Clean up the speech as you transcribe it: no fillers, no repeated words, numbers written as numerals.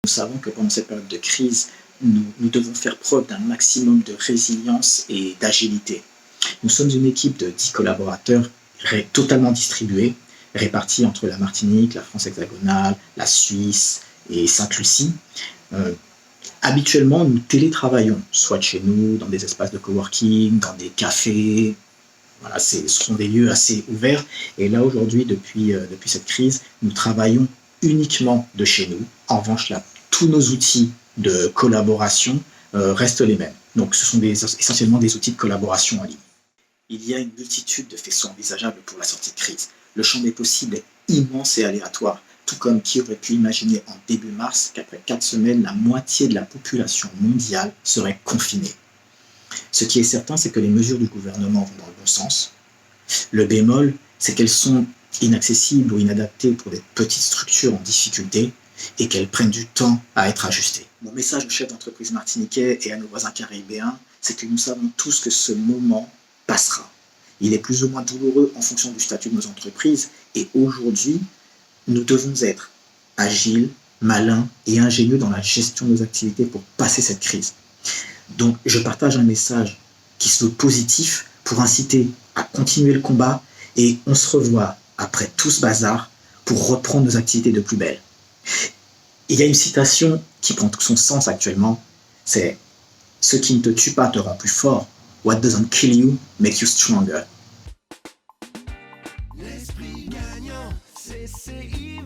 Nous savons que pendant cette période de crise, nous devons faire preuve d'un maximum de résilience et d'agilité. Nous sommes une équipe de 10 collaborateurs totalement distribués, répartis entre la Martinique, la France hexagonale, la Suisse et Sainte-Lucie. Euh, Habituellement, nous télétravaillons, soit chez nous, dans des espaces de coworking, dans des cafés. Voilà, ce sont des lieux assez ouverts. Et là, aujourd'hui, depuis cette crise, nous travaillons uniquement de chez nous. En revanche, là, tous nos outils de collaboration restent les mêmes. Donc, ce sont essentiellement des outils de collaboration en ligne. Il y a une multitude de faisceaux envisageables pour la sortie de crise. Le champ des possibles est immense et aléatoire, tout comme qui aurait pu imaginer en début mars qu'après 4 semaines, la moitié de la population mondiale serait confinée. Ce qui est certain, c'est que les mesures du gouvernement vont dans le bon sens. Le bémol, c'est qu'elles sont inaccessibles ou inadaptées pour des petites structures en difficulté et qu'elles prennent du temps à être ajustées. Mon message aux chefs d'entreprise martiniquais et à nos voisins caribéens, c'est que nous savons tous que ce moment passera. Il est plus ou moins douloureux en fonction du statut de nos entreprises et aujourd'hui, nous devons être agiles, malins et ingénieux dans la gestion de nos activités pour passer cette crise. Donc, je partage un message qui se veut positif pour inciter à continuer le combat et on se revoit après tout ce bazar pour reprendre nos activités de plus belle. Il y a une citation qui prend tout son sens actuellement, c'est « Ce qui ne te tue pas te rend plus fort. What doesn't kill you make you stronger. » L'esprit gagnant, c'est CCI